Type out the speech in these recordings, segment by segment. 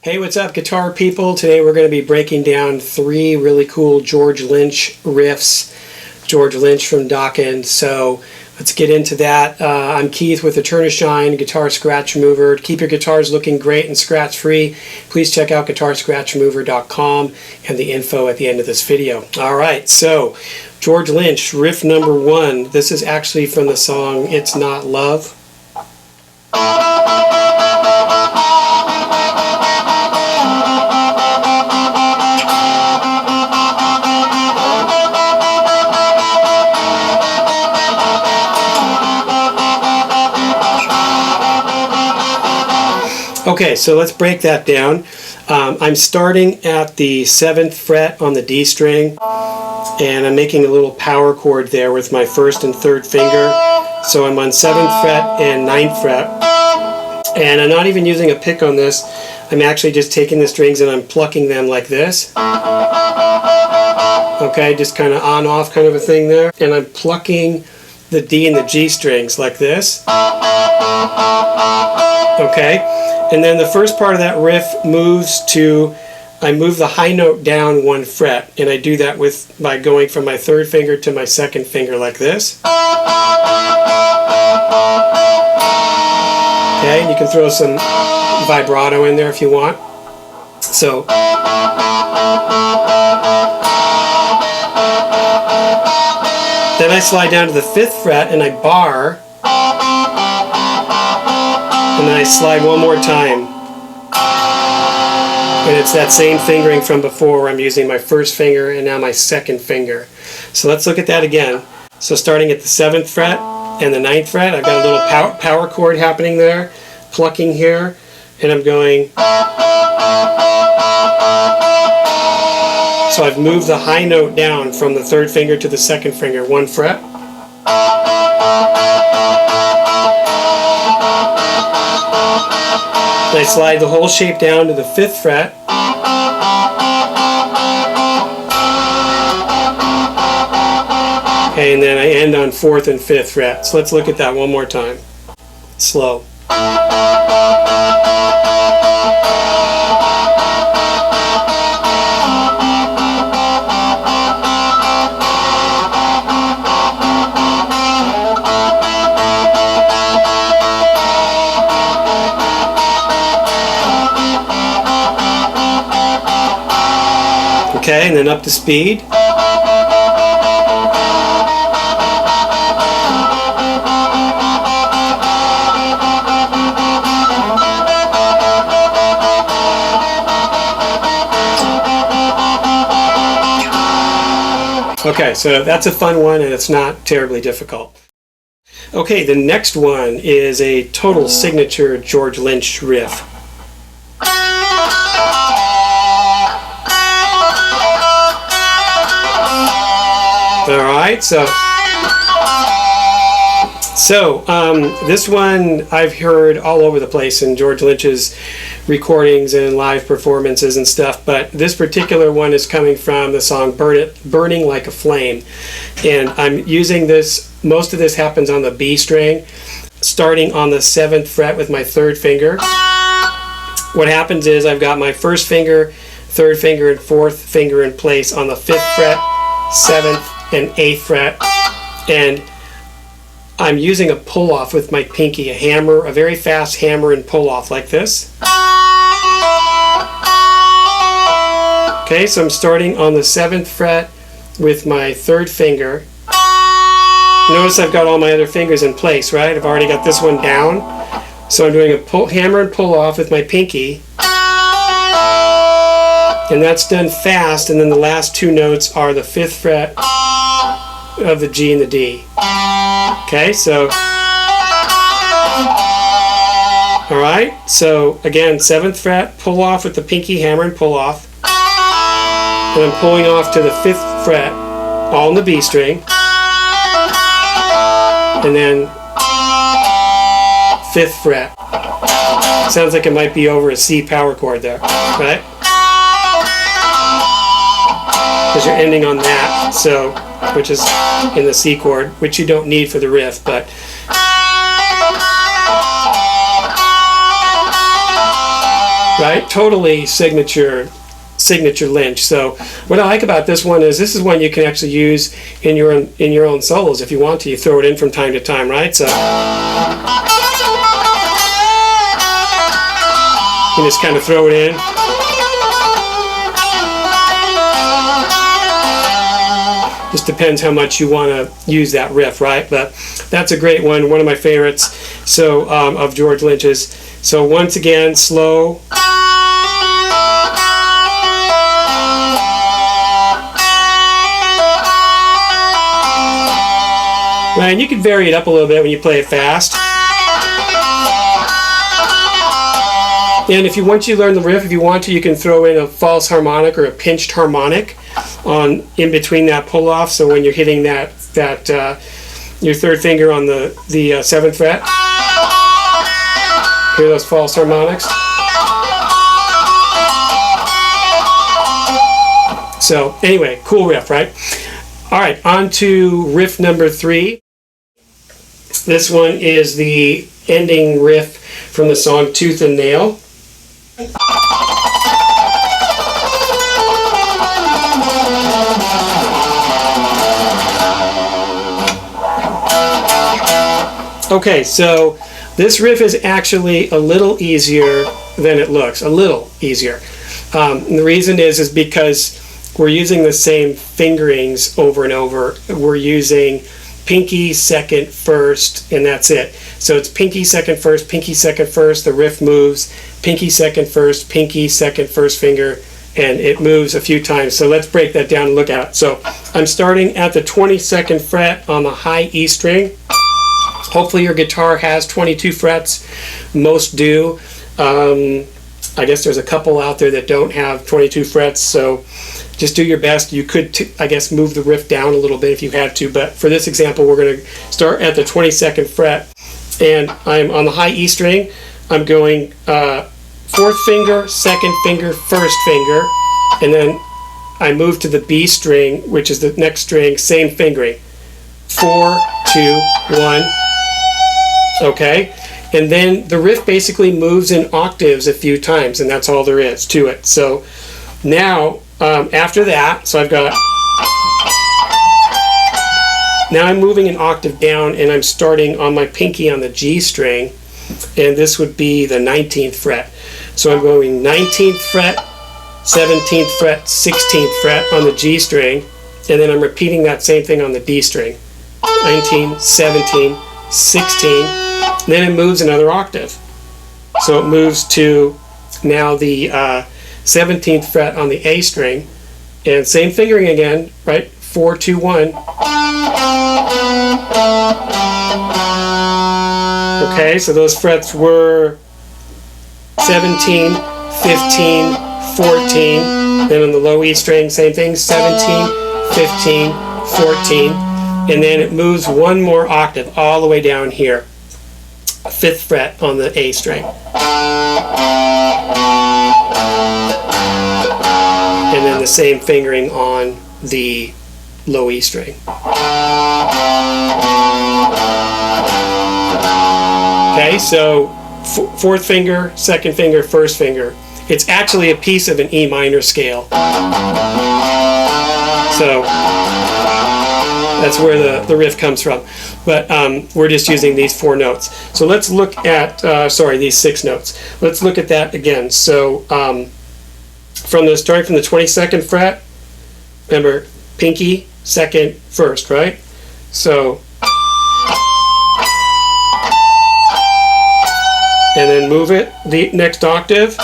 Hey, what's up, guitar people? Today we're going to be breaking down 3 really cool George Lynch riffs. George Lynch from Dokken. So let's get into that. I'm Keith with the Turn to Shine Guitar Scratch Remover. To keep your guitars looking great and scratch free, please check out guitarscratchremover.com and the info at the end of this video. Alright, so George Lynch, riff number 1. This is actually from the song It's Not Love. Okay, so let's break that down. I'm starting at the 7th fret on the D string, and I'm making a little power chord there with my 1st and 3rd finger. So I'm on 7th fret and 9th fret, and I'm not even using a pick on this. I'm actually just taking the strings and I'm plucking them like this. Okay, just kind of on-off kind of a thing there. And I'm plucking the D and the G strings like this. Okay. And then the first part of that riff moves to, I move the high note down 1 fret, and I do that by going from my 3rd finger to my 2nd finger like this. Okay, and you can throw some vibrato in there if you want. So, then I slide down to the 5th fret and I bar. And then I slide one more time. And it's that same fingering from before where I'm using my 1st finger and now my 2nd finger. So let's look at that again. So starting at the 7th fret and the 9th fret, I've got a little power chord happening there, plucking here, and I'm going. So I've moved the high note down from the 3rd finger to the 2nd finger, 1 fret. And I slide the whole shape down to the 5th fret. Okay, and then I end on 4th and 5th fret. So let's look at that one more time. Slow. Okay, and then up to speed. Okay, so that's a fun one and it's not terribly difficult. Okay, the next one is a total signature George Lynch riff. Alright, so this one I've heard all over the place in George Lynch's recordings and live performances and stuff, but this particular one is coming from the song Burning Like a Flame. And I'm using this, most of this happens on the B string, starting on the 7th fret with my 3rd finger. What happens is I've got my 1st finger, 3rd finger, and 4th finger in place on the 5th fret, 7th, and 8th fret, and I'm using a pull-off with my pinky, a hammer, a very fast hammer and pull-off like this. Okay, so I'm starting on the 7th fret with my 3rd finger. Notice I've got all my other fingers in place, right? I've already got this one down. So I'm doing a hammer and pull-off with my pinky. And that's done fast, and then the last 2 notes are the 5th fret of the G and the D. Okay, so alright, so again, 7th fret, pull off with the pinky, hammer and pull off. And I'm pulling off to the 5th fret, all in the B string. And then 5th fret. Sounds like it might be over a C power chord there, right? Because you're ending on that, so which is in the C chord, which you don't need for the riff, but right? Totally signature Lynch. So what I like about this one is this is one you can actually use in your own solos if you want to. You throw it in from time to time, right? So you just kind of throw it in. Just depends how much you want to use that riff, right? But that's a great one of my favorites. So of George Lynch's. So once again, slow. Right, and you can vary it up a little bit when you play it fast. And if you want to learn the riff, if you want to, you can throw in a false harmonic or a pinched harmonic on in between that pull off. So when you're hitting that your third finger on the 7th fret, hear those false harmonics. So anyway, cool riff, right? All right, on to riff number 3. This one is the ending riff from the song Tooth and Nail. Okay, so this riff is actually a little easier than it looks, a little easier. And the reason is because we're using the same fingerings over and over. We're using pinky, second, first, and that's it. So it's pinky, second, first, the riff moves, pinky, second, first finger, and it moves a few times. So let's break that down and look at it. So I'm starting at the 22nd fret on the high E string. Hopefully your guitar has 22 frets. Most do. I guess there's a couple out there that don't have 22 frets, so just do your best. You could, I guess, move the riff down a little bit if you had to, but for this example, we're going to start at the 22nd fret, and I'm on the high E string. I'm going 4th finger, 2nd finger, 1st finger, and then I move to the B string, which is the next string, same fingering. 4, 2, 1. Okay, and then the riff basically moves in octaves a few times, and that's all there is to it. So now after that, so I've got, now I'm moving an octave down, and I'm starting on my pinky on the G string, and this would be the 19th fret. So I'm going 19th fret, 17th fret, 16th fret on the G string, and then I'm repeating that same thing on the D string. 19, 17, 16, then it moves another octave. So it moves to now the 17th fret on the A string, and same fingering again, right? 4, 2, 1. Okay, so those frets were 17, 15, 14. Then on the low E string, same thing, 17, 15, 14. And then it moves one more octave all the way down here. 5th fret on the A string. And then the same fingering on the low E string. Okay, so 4th finger, 2nd finger, 1st finger. It's actually a piece of an E minor scale. So that's where the riff comes from. But we're just using these 4 notes. So let's look at, these 6 notes. Let's look at that again. So starting from the 22nd fret, remember, pinky, 2nd, 1st, right? So, and then move it the next octave.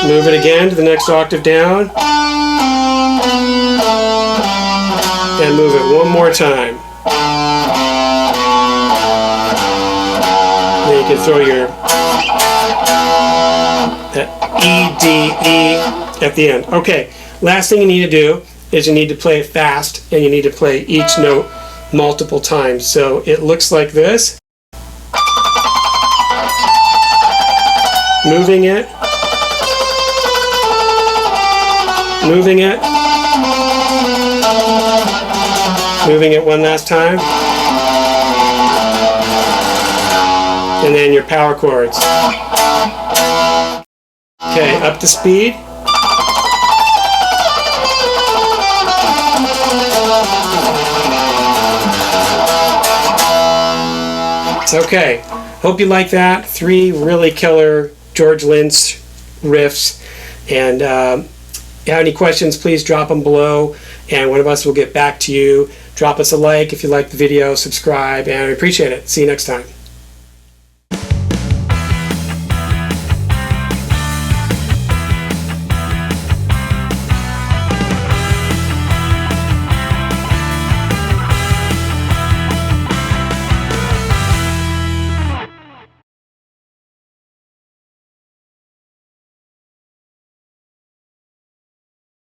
Move it again to the next octave down. And move it one more time. Then you can throw your that E, D, E at the end. Okay, last thing you need to do is you need to play it fast, and you need to play each note multiple times. So it looks like this. Moving it. Moving it. Moving it one last time. and then your power chords. Okay, up to speed. Okay, hope you like that. 3 really killer George Lynch riffs. And if you have any questions, please drop them below, and one of us will get back to you. Drop us a like if you like the video, subscribe, and I appreciate it. See you next time.